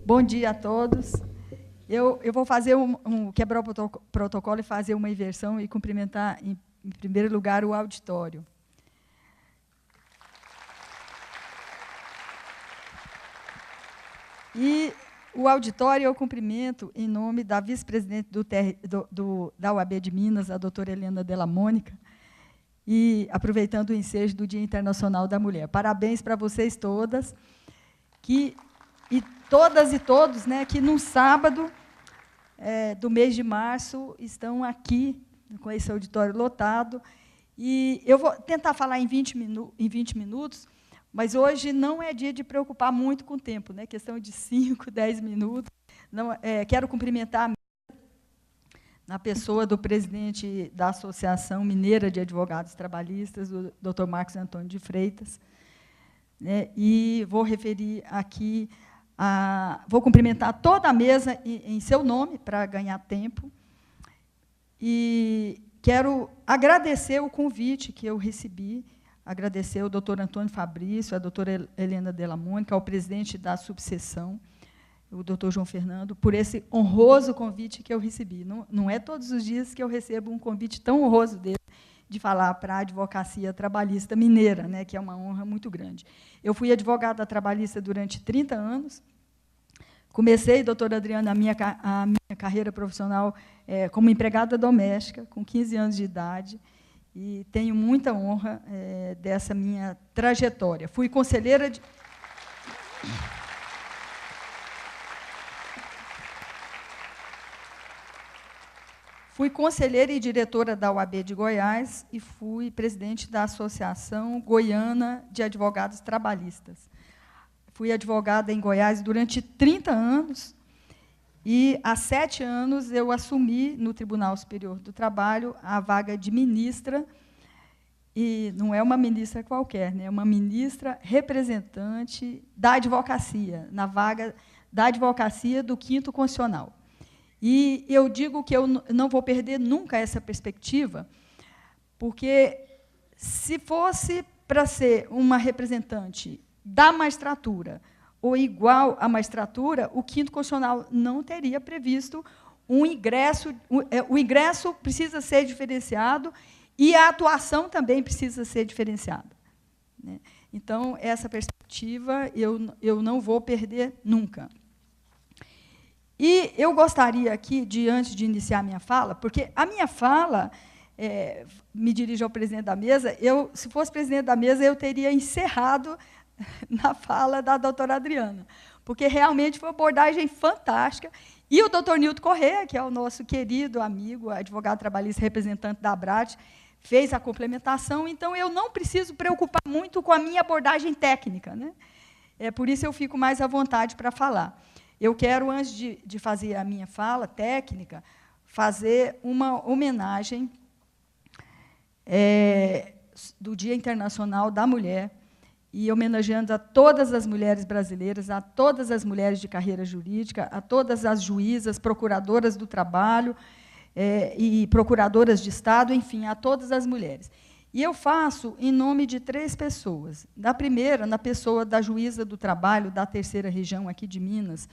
Bom dia a todos. Eu vou fazer quebrar o protocolo e fazer uma inversão e cumprimentar, em primeiro lugar, o auditório. E o auditório eu cumprimento em nome da vice-presidente da UAB de Minas, a doutora Helena Della Mônica, e aproveitando o ensejo do Dia Internacional da Mulher. Parabéns para vocês todas, todas e todos, né, que no sábado do mês de março estão aqui, com esse auditório lotado. E eu vou tentar falar em 20 minutos, mas hoje não é dia de preocupar muito com o tempo, né? Questão de 5, 10 minutos. Não, quero cumprimentar na pessoa do presidente da Associação Mineira de Advogados Trabalhistas, o Dr. Marcos Antônio de Freitas, né? E vou referir aqui, vou cumprimentar toda a mesa em seu nome, para ganhar tempo, e quero agradecer o convite que eu recebi, agradecer ao doutor Antônio Fabrício, à doutora Helena Della Mônica, ao presidente da subseção, o doutor João Fernando, por esse honroso convite que eu recebi. Não é todos os dias que eu recebo um convite tão honroso dele, de falar para a advocacia trabalhista mineira, né, que é uma honra muito grande. Eu fui advogada trabalhista durante 30 anos. Comecei, doutora Adriana, a minha carreira profissional como empregada doméstica, com 15 anos de idade, e tenho muita honra dessa minha trajetória. Fui conselheira de... Fui conselheira e diretora da UAB de Goiás e fui presidente da Associação Goiana de Advogados Trabalhistas. Fui advogada em Goiás durante 30 anos e, há 7 anos, eu assumi no Tribunal Superior do Trabalho a vaga de ministra, e não é uma ministra qualquer, né, é uma ministra representante da advocacia, na vaga da advocacia do 5º Constitucional. E eu digo que eu não vou perder nunca essa perspectiva, porque, se fosse para ser uma representante da magistratura ou igual à magistratura, o 5º Constitucional não teria previsto um ingresso. O ingresso precisa ser diferenciado e a atuação também precisa ser diferenciada, né? Então, essa perspectiva eu não vou perder nunca. E eu gostaria aqui, antes de iniciar a minha fala, porque a minha fala, me dirijo ao presidente da mesa, se fosse presidente da mesa, eu teria encerrado na fala da doutora Adriana, porque realmente foi uma abordagem fantástica. E o doutor Nilton Corrêa, que é o nosso querido amigo, advogado trabalhista, representante da ABRAT, fez a complementação, então eu não preciso preocupar muito com a minha abordagem técnica, né? Por isso eu fico mais à vontade para falar. Eu quero, antes de fazer a minha fala técnica, fazer uma homenagem do Dia Internacional da Mulher, e homenageando a todas as mulheres brasileiras, a todas as mulheres de carreira jurídica, a todas as juízas, procuradoras do trabalho e procuradoras de Estado, enfim, a todas as mulheres. E eu faço em nome de 3 pessoas. Da primeira, na pessoa da juíza do trabalho da 3ª Região aqui de Minas,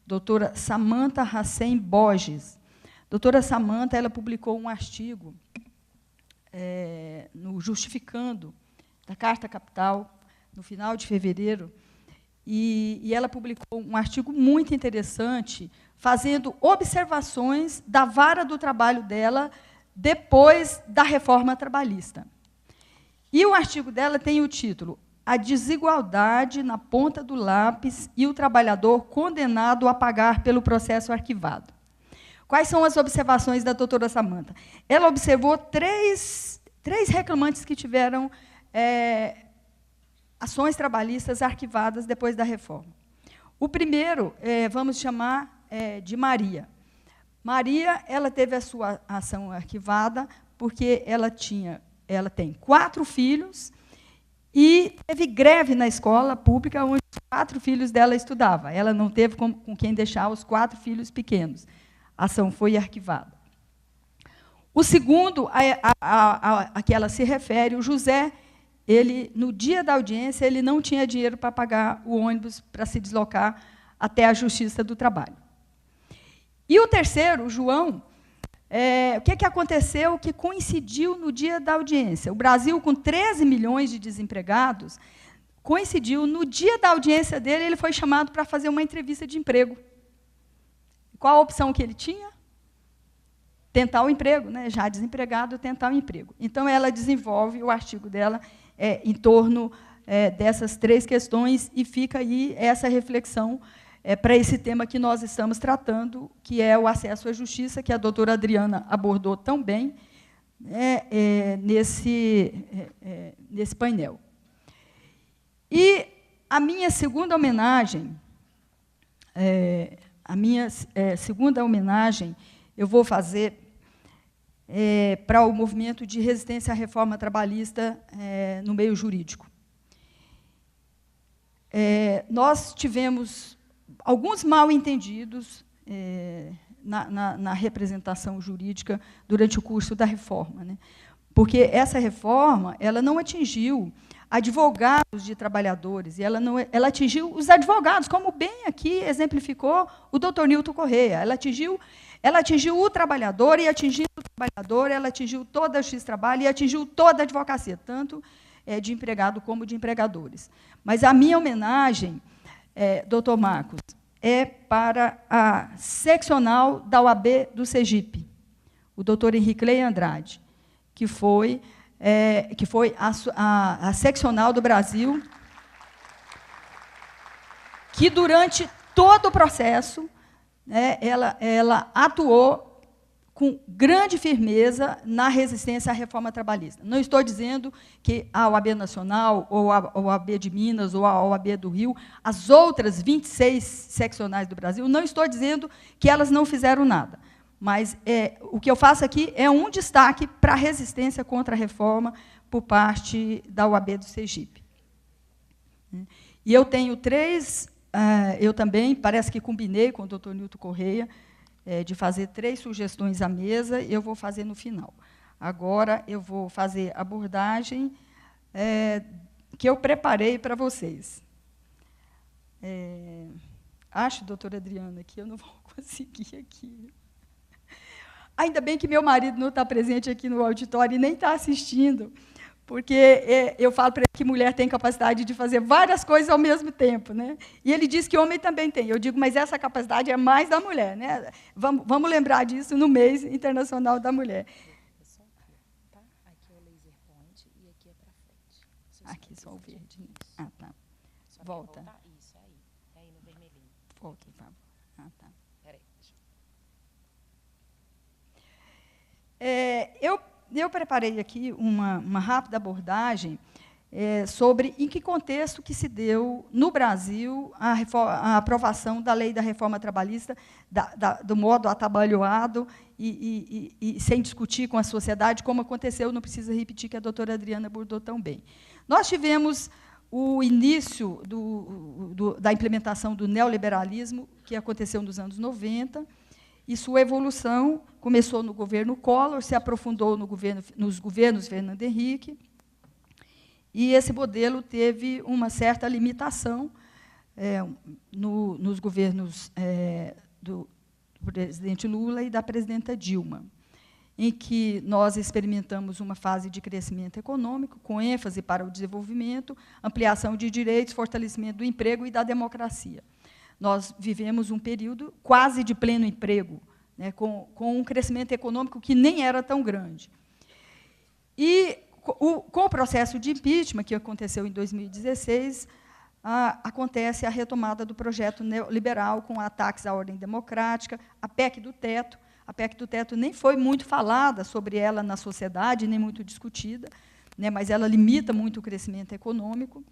doutora Samantha Hassen Borges. Doutora Samantha, ela publicou um artigo no Justificando, da Carta Capital, no final de fevereiro, e ela publicou um artigo muito interessante, fazendo observações da vara do trabalho dela depois da reforma trabalhista. E o artigo dela tem o título: A desigualdade na ponta do lápis e o trabalhador condenado a pagar pelo processo arquivado. Quais são as observações da doutora Samantha? Ela observou três reclamantes que tiveram ações trabalhistas arquivadas depois da reforma. O primeiro, vamos chamar de Maria. Maria, ela teve a sua ação arquivada porque ela tem 4 filhos e teve greve na escola pública onde os 4 filhos dela estudavam. Ela não teve com quem deixar os 4 filhos pequenos. A ação foi arquivada. O segundo, a que ela se refere, o José, ele, no dia da audiência, ele não tinha dinheiro para pagar o ônibus para se deslocar até a Justiça do Trabalho. E o terceiro, o João, o que aconteceu que coincidiu no dia da audiência? O Brasil, com 13 milhões de desempregados, coincidiu, no dia da audiência dele, ele foi chamado para fazer uma entrevista de emprego. Qual a opção que ele tinha? Tentar o emprego, né? Já desempregado, tentar o emprego. Então, ela desenvolve o artigo dela em torno dessas 3 questões, e fica aí essa reflexão para esse tema que nós estamos tratando, que é o acesso à justiça, que a doutora Adriana abordou tão bem nesse painel. E a minha segunda homenagem, eu vou fazer para o movimento de resistência à reforma trabalhista no meio jurídico. Nós tivemos alguns mal-entendidos na representação jurídica durante o curso da reforma, né? Porque essa reforma ela não atingiu advogados de trabalhadores, e ela atingiu os advogados, como bem aqui exemplificou o doutor Nilton Correia. Ela atingiu o trabalhador, e atingindo o trabalhador, ela atingiu toda a justiça do trabalho e atingiu toda a advocacia, tanto de empregado como de empregadores. Mas a minha homenagem, doutor Marcos, é para a seccional da OAB do Sergipe, o doutor Henrique Lei Andrade, que foi a seccional do Brasil, que, durante todo o processo, ela atuou com grande firmeza na resistência à reforma trabalhista. Não estou dizendo que a OAB Nacional, ou a OAB de Minas, ou a OAB do Rio, as outras 26 seccionais do Brasil, não estou dizendo que elas não fizeram nada. Mas o que eu faço aqui é um destaque para a resistência contra a reforma por parte da OAB do Sergipe. E eu tenho 3, eu também, parece que combinei com o doutor Nilton Correia, de fazer 3 sugestões à mesa, e eu vou fazer no final. Agora, eu vou fazer a abordagem que eu preparei para vocês. Acho, doutora Adriana, que eu não vou conseguir aqui. Ainda bem que meu marido não está presente aqui no auditório e nem está assistindo, porque eu falo para ele que mulher tem capacidade de fazer várias coisas ao mesmo tempo, né? E ele diz que homem também tem. Eu digo, mas essa capacidade é mais da mulher, né? Vamos lembrar disso no mês internacional da mulher. Tá? Aqui é o laser point e aqui é para frente. Aqui só o verde. Né? Ah, tá. Volta. Isso, aí. Aí no vermelhinho. Volta, por favor. Ah, tá. Peraí, deixa eu preparei aqui uma rápida abordagem sobre em que contexto que se deu, no Brasil, a aprovação da lei da reforma trabalhista, do modo atabalhoado e sem discutir com a sociedade, como aconteceu, não precisa repetir, que a doutora Adriana abordou tão bem. Nós tivemos o início da implementação do neoliberalismo, que aconteceu nos anos 90, e sua evolução começou no governo Collor, se aprofundou nos governos Fernando Henrique, e esse modelo teve uma certa limitação nos governos do presidente Lula e da presidenta Dilma, em que nós experimentamos uma fase de crescimento econômico, com ênfase para o desenvolvimento, ampliação de direitos, fortalecimento do emprego e da democracia. Nós vivemos um período quase de pleno emprego, né, com um crescimento econômico que nem era tão grande. E, com o processo de impeachment, que aconteceu em 2016, acontece a retomada do projeto neoliberal, com ataques à ordem democrática, a PEC do teto. A PEC do teto nem foi muito falada sobre ela na sociedade, nem muito discutida, né, mas ela limita muito o crescimento econômico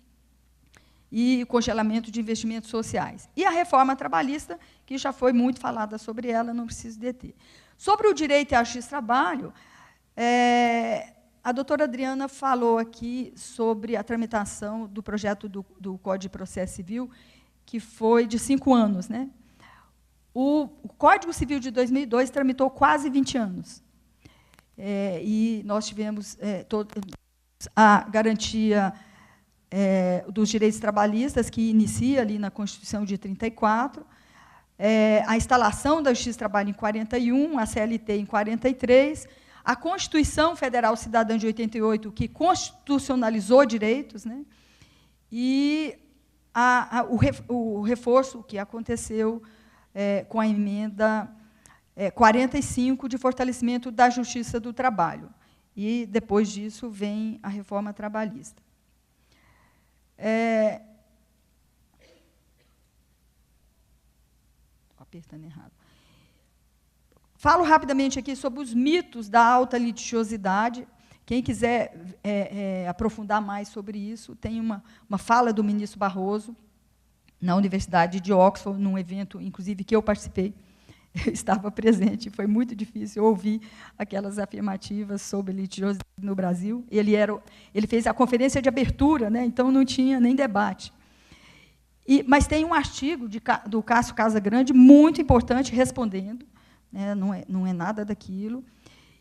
e o congelamento de investimentos sociais. E a reforma trabalhista, que já foi muito falada sobre ela, não preciso deter. Sobre o direito à justiça do trabalho, a doutora Adriana falou aqui sobre a tramitação do projeto do Código de Processo Civil, que foi de 5 anos. Né? O Código Civil de 2002 tramitou quase 20 anos. E nós tivemos a garantia dos direitos trabalhistas, que inicia ali na Constituição de 34, a instalação da Justiça do Trabalho em 41, a CLT em 43, a Constituição Federal Cidadã de 88, que constitucionalizou direitos, né, e o reforço que aconteceu com a emenda 45 de fortalecimento da Justiça do Trabalho. E, depois disso, vem a reforma trabalhista. Estou apertando errado. Falo rapidamente aqui sobre os mitos da alta litigiosidade. Quem quiser aprofundar mais sobre isso, tem uma fala do ministro Barroso, na Universidade de Oxford, num evento, inclusive, que eu participei. Eu estava presente, foi muito difícil ouvir aquelas afirmativas sobre litigiosidade no Brasil. Ele fez a conferência de abertura, né, então não tinha nem debate. Mas tem um artigo do Cássio Casagrande muito importante, respondendo, né, não é nada daquilo.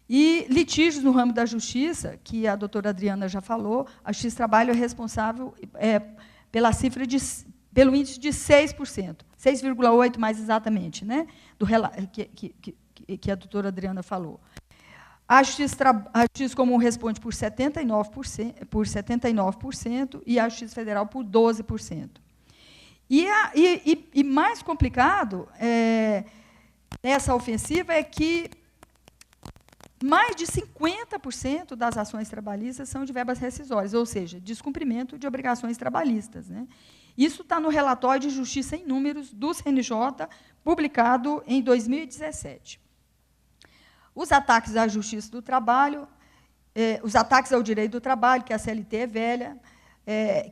E litígios no ramo da justiça, que a doutora Adriana já falou, a Justiça do Trabalho é responsável pelo índice de 6%, 6,8% mais exatamente, né, que a doutora Adriana falou. A Justiça Comum responde por 79%, e a Justiça Federal por 12%. E mais complicado nessa ofensiva é que mais de 50% das ações trabalhistas são de verbas rescisórias, ou seja, descumprimento de obrigações trabalhistas, né? Isso está no relatório de Justiça em Números do CNJ, publicado em 2017. Os ataques à Justiça do Trabalho, os ataques ao direito do trabalho, que a CLT é velha,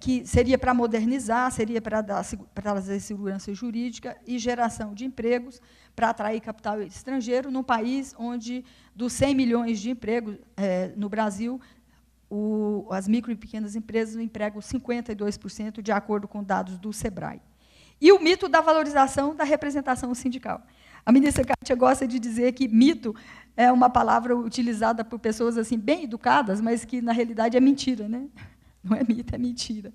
que seria para modernizar, seria para trazer segurança jurídica e geração de empregos, para atrair capital estrangeiro, num país onde, dos 100 milhões de empregos no Brasil, as micro e pequenas empresas empregam 52%, de acordo com dados do SEBRAE. E o mito da valorização da representação sindical. A ministra Kátia gosta de dizer que mito é uma palavra utilizada por pessoas assim, bem educadas, mas que, na realidade, é mentira, né? Não é mito, é mentira.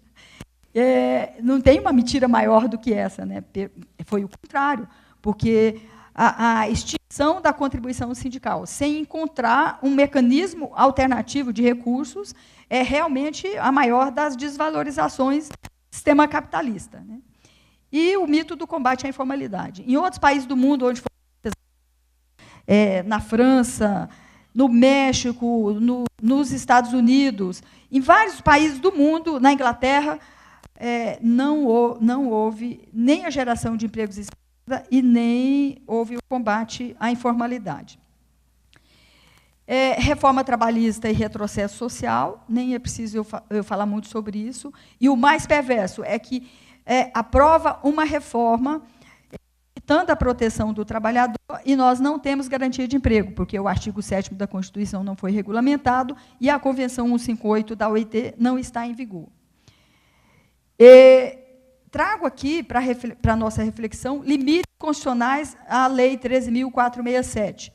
Não tem uma mentira maior do que essa, né? Foi o contrário, porque a extinção da contribuição sindical, sem encontrar um mecanismo alternativo de recursos, é realmente a maior das desvalorizações do sistema capitalista, né? E o mito do combate à informalidade. Em outros países do mundo, onde na França, no México, nos Estados Unidos, em vários países do mundo, na Inglaterra, não houve nem a geração de empregos e nem houve o combate à informalidade. Reforma trabalhista e retrocesso social, nem é preciso eu falar muito sobre isso. E o mais perverso é que aprova uma reforma limitando a proteção do trabalhador e nós não temos garantia de emprego, porque o artigo 7º da Constituição não foi regulamentado e a Convenção 158 da OIT não está em vigor. Trago aqui, para a nossa reflexão, limites constitucionais à Lei 13.467,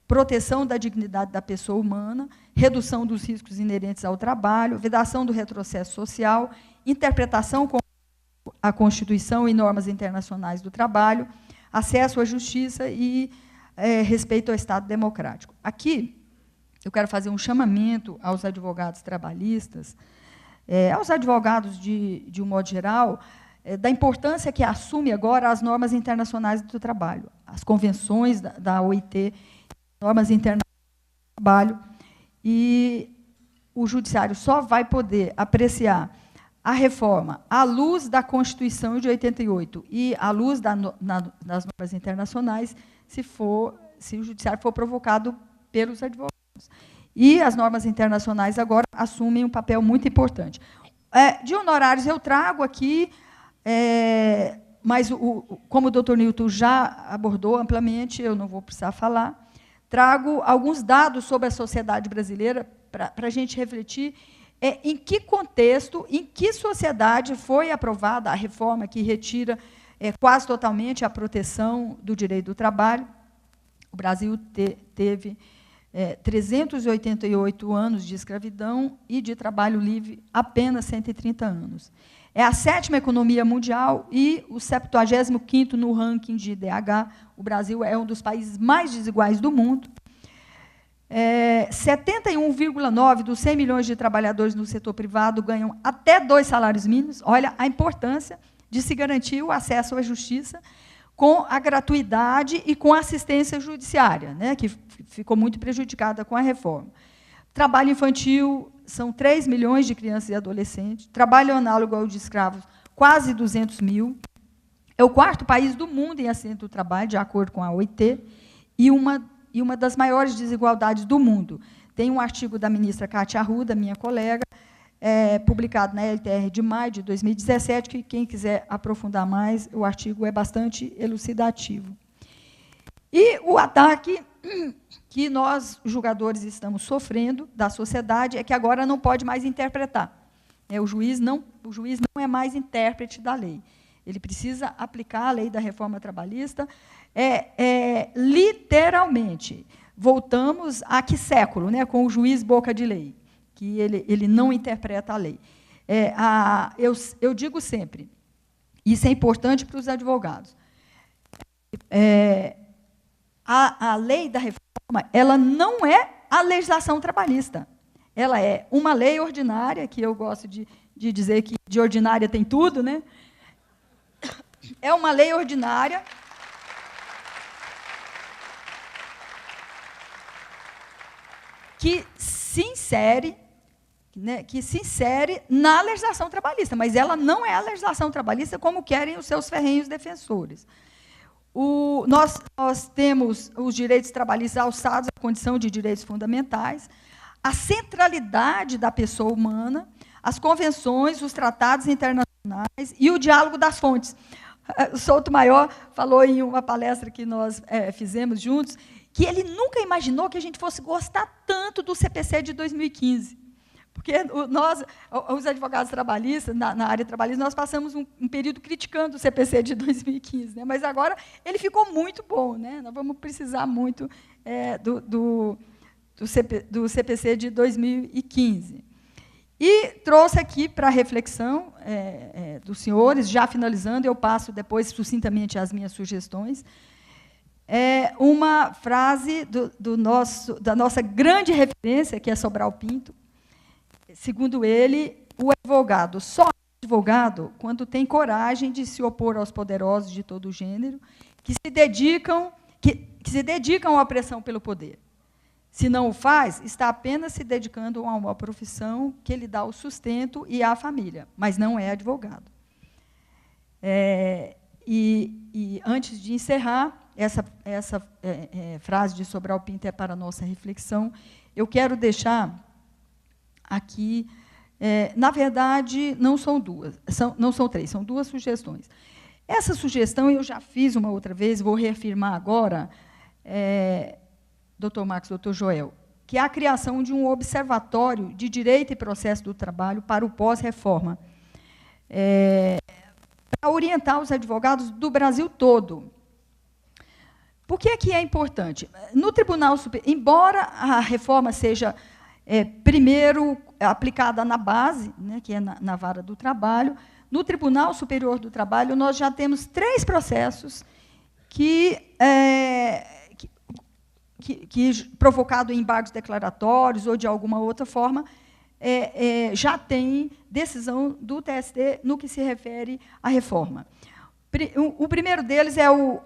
proteção da dignidade da pessoa humana, redução dos riscos inerentes ao trabalho, vedação do retrocesso social, interpretação com a Constituição e normas internacionais do trabalho, acesso à justiça e respeito ao Estado democrático. Aqui, eu quero fazer um chamamento aos advogados trabalhistas, aos advogados de um modo geral, da importância que assume agora as normas internacionais do trabalho, as convenções da OIT, normas internacionais do trabalho, e o judiciário só vai poder apreciar a reforma à luz da Constituição de 88 e à luz das normas internacionais, se o judiciário for provocado pelos advogados. E as normas internacionais agora assumem um papel muito importante. De honorários eu trago aqui, mas como o doutor Nilton já abordou amplamente, eu não vou precisar falar, trago alguns dados sobre a sociedade brasileira para a gente refletir em que contexto, em que sociedade foi aprovada a reforma que retira quase totalmente a proteção do direito do trabalho. O Brasil teve 388 anos de escravidão e de trabalho livre apenas 130 anos. É a 7ª economia mundial e o 75º no ranking de IDH. O Brasil é um dos países mais desiguais do mundo. 71,9% dos 100 milhões de trabalhadores no setor privado ganham até 2 salários mínimos. Olha a importância de se garantir o acesso à justiça com a gratuidade e com a assistência judiciária, né, que ficou muito prejudicada com a reforma. Trabalho infantil, são 3 milhões de crianças e adolescentes. Trabalho análogo ao de escravos, quase 200 mil. É o 4º país do mundo em acidente do trabalho, de acordo com a OIT, e uma das maiores desigualdades do mundo. Tem um artigo da ministra Cátia Arruda, minha colega, publicado na LTR de maio de 2017, que quem quiser aprofundar mais, o artigo é bastante elucidativo. E o ataque que nós, julgadores, estamos sofrendo da sociedade é que agora não pode mais interpretar. O juiz não é mais intérprete da lei. Ele precisa aplicar a lei da reforma trabalhista literalmente. Voltamos a que século, né, com o juiz boca de lei, que ele não interpreta a lei. Eu digo sempre, isso é importante para os advogados, a lei da reforma, ela não é a legislação trabalhista. Ela é uma lei ordinária, que eu gosto de dizer que de ordinária tem tudo, né? É uma lei ordinária que se insere na legislação trabalhista, mas ela não é a legislação trabalhista como querem os seus ferrenhos defensores. Nós temos os direitos trabalhistas alçados à condição de direitos fundamentais, a centralidade da pessoa humana, as convenções, os tratados internacionais e o diálogo das fontes. O Souto-Maior falou em uma palestra que nós fizemos juntos, que ele nunca imaginou que a gente fosse gostar tanto do CPC de 2015. Porque nós, os advogados trabalhistas, na área trabalhista, nós passamos um período criticando o CPC de 2015, né? Mas agora ele ficou muito bom, né? Nós vamos precisar muito do CPC de 2015. E trouxe aqui para a reflexão dos senhores, já finalizando, eu passo depois sucintamente as minhas sugestões, uma frase da nossa grande referência, que é Sobral Pinto. Segundo ele, o advogado só é advogado quando tem coragem de se opor aos poderosos de todo o gênero, que se dedicam à opressão pelo poder. Se não o faz, está apenas se dedicando a uma profissão que lhe dá o sustento e a família, mas não é advogado. E antes de encerrar, essa frase de Sobral Pinto é para a nossa reflexão, eu quero deixar aqui, na verdade, não são três, são 2 sugestões. Essa sugestão eu já fiz uma outra vez, vou reafirmar agora, doutor Marcos, doutor Joel, que é a criação de um observatório de direito e processo do trabalho para o pós-reforma, para orientar os advogados do Brasil todo. Por que é importante? No Tribunal Superior, embora a reforma seja primeiro aplicada na base, né, que é na vara do trabalho, no Tribunal Superior do Trabalho nós já temos 3 processos que provocado em embargos declaratórios ou de alguma outra forma, já tem decisão do TST no que se refere à reforma. O primeiro deles é o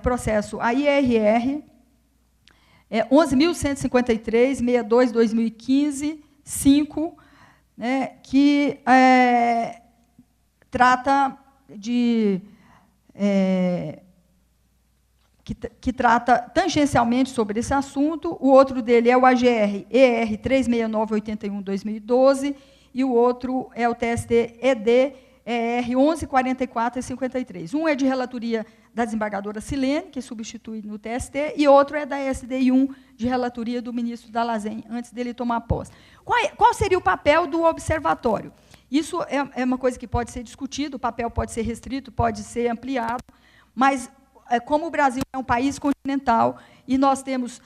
processo AIRR 11.153, 62/2015, 5, né, que trata tangencialmente sobre esse assunto. O outro dele é o AGR-ER 36981/2012 e o outro é o TST-ED ER 1144 e 53. Um é de relatoria da desembargadora Silene, que substitui no TST, e outro é da SDI1, de relatoria do ministro Dall'Asen, antes dele tomar posse. Qual seria o papel do observatório? Isso é uma coisa que pode ser discutido, o papel pode ser restrito, pode ser ampliado, mas como o Brasil é um país continental e nós temos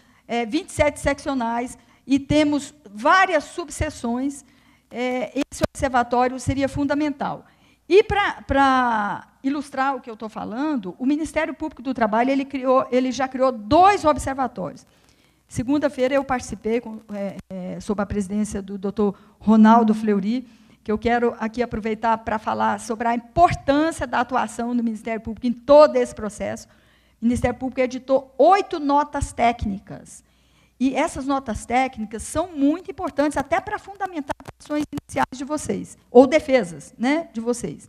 27 seccionais, e temos várias subseções. Esse observatório seria fundamental. E, para ilustrar o que eu estou falando, o Ministério Público do Trabalho ele já criou 2 observatórios. Segunda-feira, eu participei, sob a presidência do Dr. Ronaldo Fleury, que eu quero aqui aproveitar para falar sobre a importância da atuação do Ministério Público em todo esse processo. O Ministério Público editou 8 notas técnicas. E essas notas técnicas são muito importantes, até para fundamentar as ações iniciais de vocês, ou defesas, né, de vocês.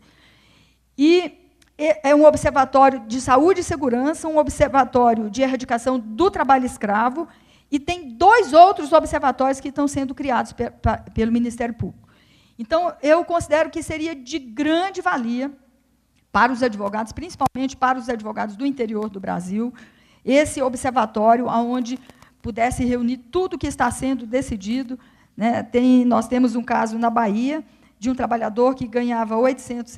E é um observatório de saúde e segurança, um observatório de erradicação do trabalho escravo, e tem 2 outros observatórios que estão sendo criados pelo Ministério Público. Então, eu considero que seria de grande valia para os advogados, principalmente para os advogados do interior do Brasil, esse observatório onde pudesse reunir tudo que está sendo decidido, né? Nós temos um caso na Bahia de um trabalhador que ganhava R$ 800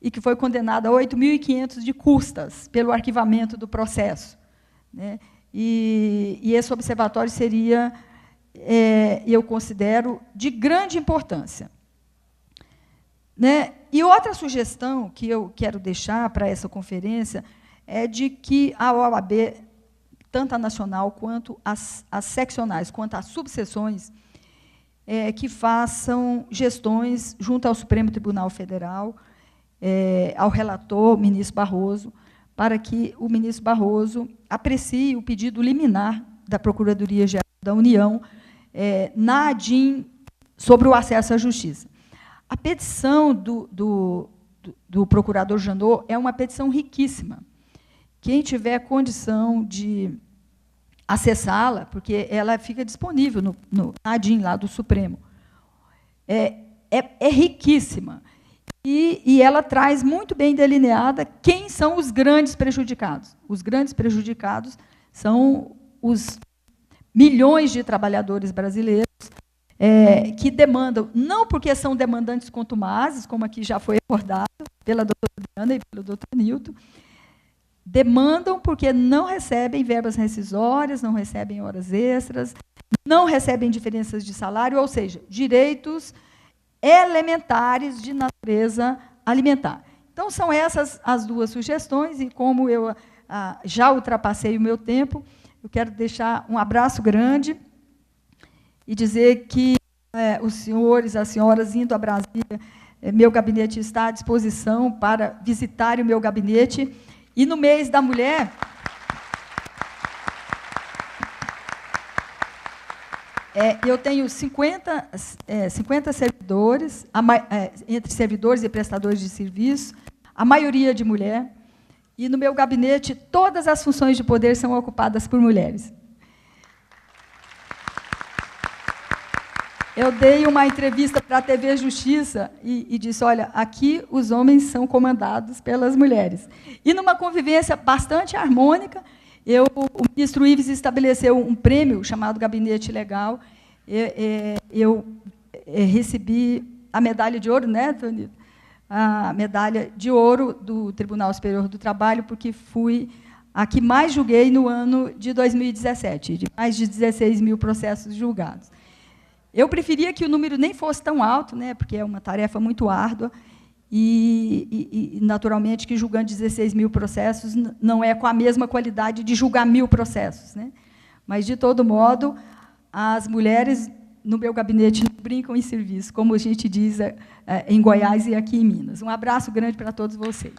e que foi condenado a 8.500 de custas pelo arquivamento do processo, né? E esse observatório seria, eu considero, de grande importância. Né? E outra sugestão que eu quero deixar para essa conferência é de que a OAB, tanto a nacional quanto as seccionais, quanto as subseções, que façam gestões junto ao Supremo Tribunal Federal, ao relator, ministro Barroso, para que o ministro Barroso aprecie o pedido liminar da Procuradoria-Geral da União na ADIM sobre o acesso à justiça. A petição do procurador Janot é uma petição riquíssima. Quem tiver condição de acessá-la, porque ela fica disponível no ADIM lá do Supremo, é riquíssima. E ela traz muito bem delineada quem são os grandes prejudicados. Os grandes prejudicados são os milhões de trabalhadores brasileiros que demandam, não porque são demandantes contumazes, como aqui já foi recordado pela doutora Diana e pelo doutor Nilton, demandam porque não recebem verbas rescisórias, não recebem horas extras, não recebem diferenças de salário, ou seja, direitos elementares de natureza alimentar. Então, são essas as 2 sugestões, e como eu já ultrapassei o meu tempo, eu quero deixar um abraço grande e dizer que os senhores, as senhoras, indo a Brasília, meu gabinete está à disposição para visitarem o meu gabinete. E no mês da mulher, eu tenho 50 servidores, entre servidores e prestadores de serviço, a maioria de mulher, e no meu gabinete todas as funções de poder são ocupadas por mulheres. Eu dei uma entrevista para a TV Justiça e disse, olha, aqui os homens são comandados pelas mulheres. E, numa convivência bastante harmônica, o ministro Ives estabeleceu um prêmio chamado Gabinete Legal. Eu recebi a medalha de ouro, né, Tony? A medalha de ouro do Tribunal Superior do Trabalho, porque fui a que mais julguei no ano de 2017, de mais de 16 mil processos julgados. Eu preferia que o número nem fosse tão alto, né, porque é uma tarefa muito árdua, e naturalmente, que julgando 16 mil processos não é com a mesma qualidade de julgar 1000 processos, né? Mas, de todo modo, as mulheres no meu gabinete não brincam em serviço, como a gente diz em Goiás e aqui em Minas. Um abraço grande para todos vocês.